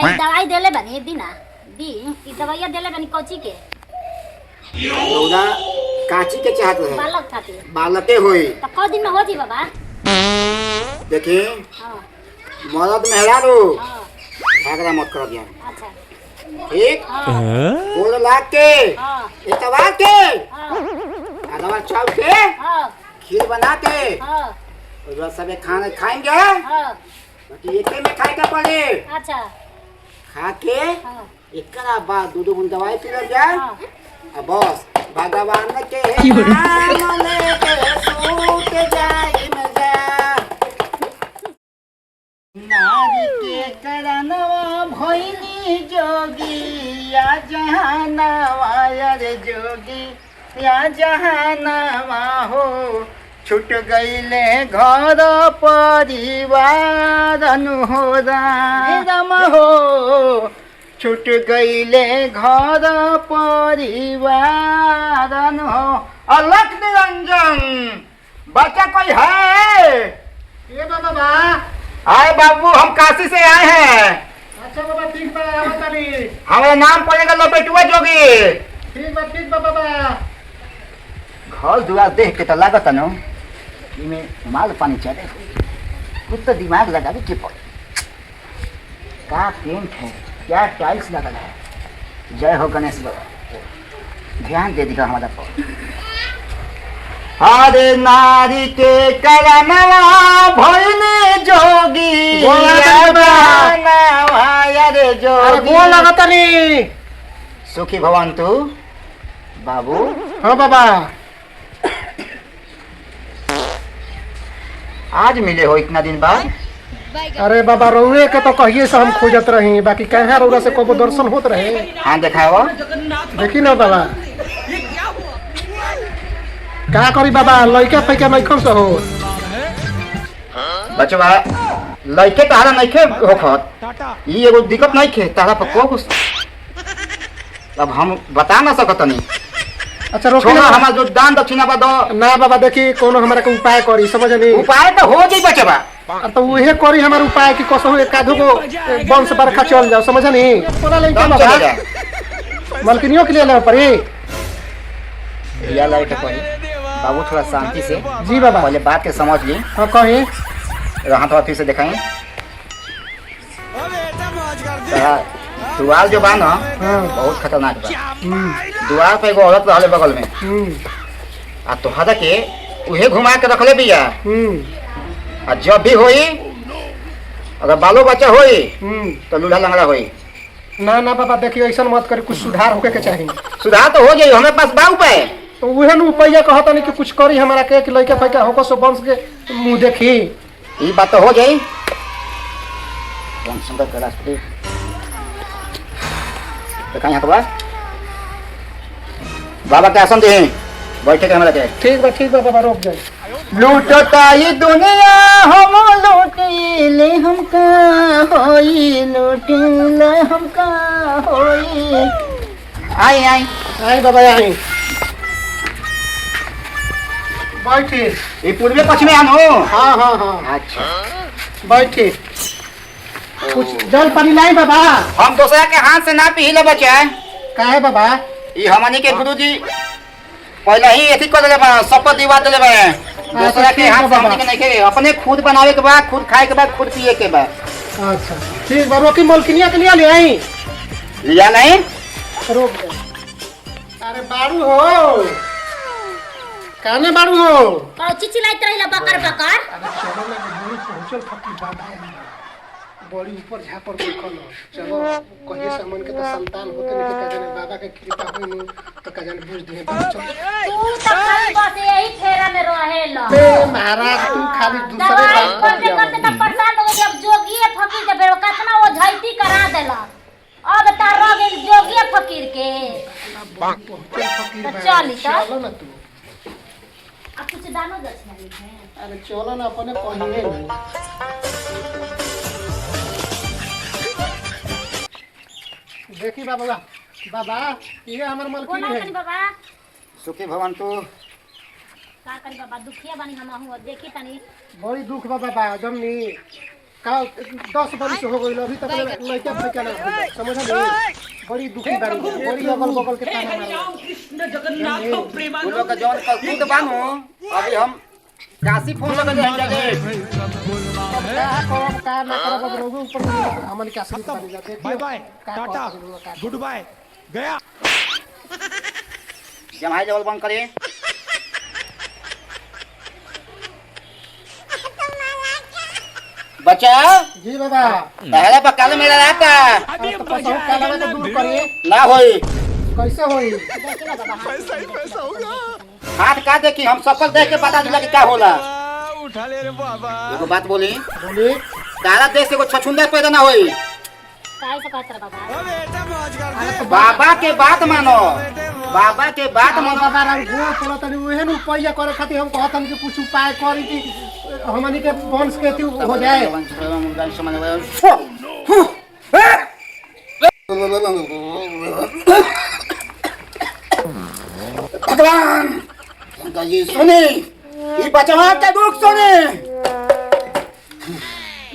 दवाई देले बनी दी ना दी ई दवाइया देले बनी कोची के रौदा काची के चाहत है बालक खातिर बालके होई त क दिन में हो जी बाबा। देखी हां मरद मेहरारू हां झगड़ा मत कर दिया अच्छा ठीक हां बोल लाग के हां इतवार के हां आदवा चाव के हां खीर बना के हां और सब खाना खाएंगे हां बाकी एक में खाए का पड़े अच्छा खा के हां एकरा बाद दो बूंद दवाई पी ले जा हां अब बस भगवान के नाम लेके सूत जाई मजा नारी के करनवा भइनी जोगी या जहानवा यार जोगी या जहानवा हो छूट गईले घर परिवार राम हो छूट गईले घर परिवार हो अलख निरंजन बच्चा कोई है ये बाबा आए बाबू हम काशी से आए हैं। अच्छा बाबा ठीक बा आवत तानी हमारा नाम पड़ेगा लपेटुआ जोगी। ठीक बा बाबा घर दुआर देख के तो लागत न इमे माल पानी चले कुछ तो दिमाग लगा के पड़े का पेंट है क्या टाइल्स लगा है। जय हो गणेश बाबा ध्यान दे दिखा हमारा पर अरे नारी के करनवा भइने जोगी अरे जोगी बोल लगा तानी सुखी भवन तू बाबू। हां बाबा आज मिले हो इतना दिन बाद। अरे बाबा रउए के तो कहिए से हम खोजत रही बाकी कहाँ रउरा से कबो दर्शन होत रहे। हाँ दिखाओ देखी ना बाबा का करी बाबा लइका फैका नइखन से हो बचवा लइके तारा नइखे होखत ई एगो दिक्कत नइखे तारा पर को कुछ अब हम बता ना सकतनी। अच्छा रोकी छोड़ा ना हमार जो दान दक्षिणा बा दो ना बाबा देखी कोनो हमरा के उपाय करी समझनी उपाय तो हो जाई बचवा तो उहे करी हमार उपाय की कसो एकाधो को वंश बरखा चल जाओ समझनी पूरा लइका दम चले बाबा जा मलकिनियों के लिए ले पड़ी। या लाइट पड़ी बाबू थोड़ा शांति से जी बाबा पहले बात के समझ ली हाँ कहीं हाथ हाथ से दिखाई दुआर जो बा ना हाँ बहुत खतरनाक बा। दुआर पे एगो औरत रहले बगल में आ तोहरा के उहे घुमा के रखले बिया आ जब भी होई अगर बालो बच्चा होई तो लूल्हा लंगड़ा होई। ना ना बाबा देखिए ऐसा मत करे कुछ सुधार होके के चाहिए सुधार तो हो जाई हमारे पास बा उपाय। तो उहे न उपाय कहता नहीं कि कुछ करी हमारा के कि लइका फैका होको सो वंश के मुंह देखी ये बात तो हो जाई। कौन सुंदर कैलाशपति देखा यहाँ तो बाबा के आसन दे बैठे के हमारा के ठीक बा बाबा रोक जाए लूटता ये दुनिया हम लूटिले हमका होई लूटिले हमका होई। आई आई आई बाबा आई बैठी ये पूर्वी पश्चिमी हम हो। हाँ अच्छा बैठी कुछ जल पानी लाई बाबा हम दूसरा के हाथ से ना पी ले बच्चा काहे बाबा ये हमनी के गुरुजी पहले ही एथी कर देले बा शपथ दिवा देले बा दूसरा के हाथ से हमनी के नहीं के अपने खुद बनावे के बाद खुद खाए के बाद खुद पिए के बाद। अच्छा ठीक बा रोकी मलकिनिया के लिए ले आई लिया नहीं रोक जाए। अरे बाड़ू हो काने बाड़ू हो कौची चिल्लाइत रहिला बकर बकर। अरे चलो ना बड़ी पहुंचल थकी बाबा बड़ी ऊपर झापर देखल चलो कहिए से मन के तो संतान होते नहीं का जाने बाबा के कृपा होई नु तो का जाने बुझ दिए चल तू तो खाली बस यही फेरा में रहेला। ए महाराज तू खाली दूसरे दवाई बात करते करते तो परेशान हो गई। अब जोगिए फकीर के बेरो कितना वो झैती करा देला अब तार रह गई जोगिए फकीर के। पहुंचल फकीर तो चली तो। चलो ना तू अब कुछ दानो दक्षिणा है। अरे चलो ना अपने कहिए ना देखी बाबा बाबा ये हमर मलकिनी बोला है तनी बाबा सुखी भवन तू का करी बाबा दुखिया बानी हम देखी तनी बड़ी दुख बा बाबा जमनी का 10 बरिस हो गइल अभी तक लइका फइका ना होइल। समझ नहीं बड़ी दुखी बारी बड़ी अगल बगल के ताना मारा कृष्ण जगन्नाथ प्रेमानंद उन लोग का जौन कसूत बानो अभी हम काशी फोन लगा दे जाके का ना करब अब रहुए ऊपर हमन के आश्रित बन जाते bye bye tata good bye गया जमाई जबल बंद करिए बच्चा जी बाबा पहले पकाले मेरा रहता तो पैसा काला में तो दूर करिए ना होई कैसे होई हाथ का देखी हम सफल देख के बता दिला कि क्या होला उठा ले रे बाबा एगो बात बोली बोली तारा देश से एगो छछुंदर पैदा ना होई काहे से कहत रहा बाबा ओ बेटा मौज कर बाबा के बात मानो बाबा के बात मानो बाबा राम गो पड़ा तनी ओहे नु पैसा करे खातिर हम कहतन कि कुछ उपाय करी कि हमनी के वंश के अथी हो जाए भगवान जी सुने ये बचवा के दुख सुने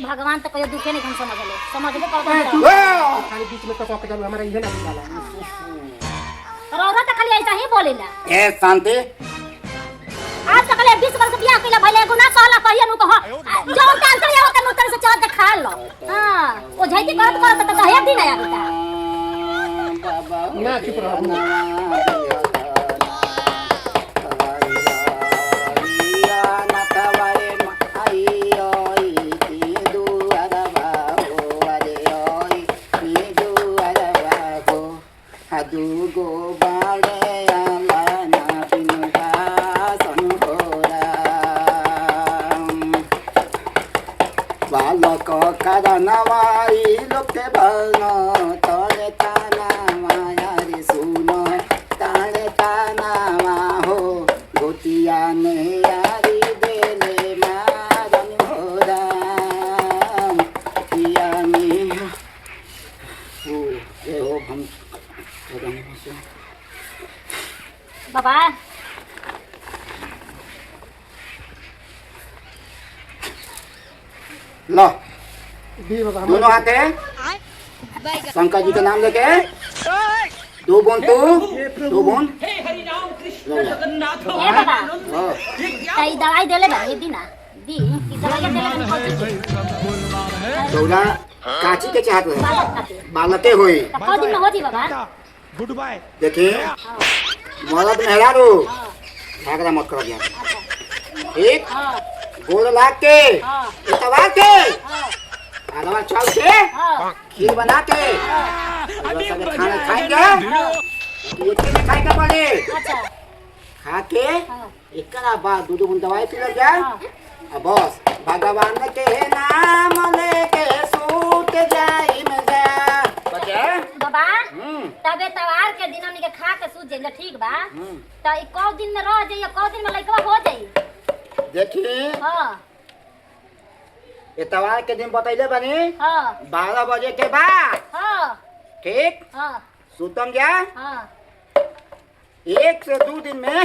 भगवान तो कहियो दुखे नहीं समझले खाली बीच में कसक जान हमरा इहे ना निकाला रौरा तो खाली ऐसा ही बोलेला ए शांति आज तक ले 20 वर्ष बियाह कइला भले गुना कहला कहिया नु कह जो काल करे हो तनु तर से चल देखा लो हां ओ झैती करत करत त दहया दिन आया बेटा ना चुप रहो बालक करनवाई लोके भनो तले ताना माया रे सुनो ताले ताना मा हो गोतिया ने यारी देले मारन होरा किया ने ओ ए हो हम बाबा लो दी बाबा दोनों हाथे शंकर जी के नाम लेके दो बोन दो बोन हे हरि राम कृष्ण जगन्नाथ ए बाबा हाँ कई दवाई देले बा ये दिना दी की दवाई देले बा दौड़ा काची के चाहत है बालक खातिर बालके होई तो दिन में होती बाबा गुड बाय देखिए हां मरद मेहरारू हां झगड़ा मत कर दिया अच्छा ठीक हां गोल लाग के हां इतवार के हां आलवा चाव के हां खीर बना के और सब खाना खाएंगे ये के खाए का पड़े अच्छा खा के हां एकरा बाद दूध बुन दवाई पी जा अब बस भगवान के नाम लेके सूत जाई में जा बच्चा बाबा तबे तवार के दिन हमनी के खा के सूत जाइला ठीक बा त ई कौ दिन में रह जाइए कौ दिन में लइकवा हो जाई देखिए हां इतवार के दिन बतैले बनी हां 12 बजे के बाद हां ठीक हां सुतम जा हां 1 से 2 दिन में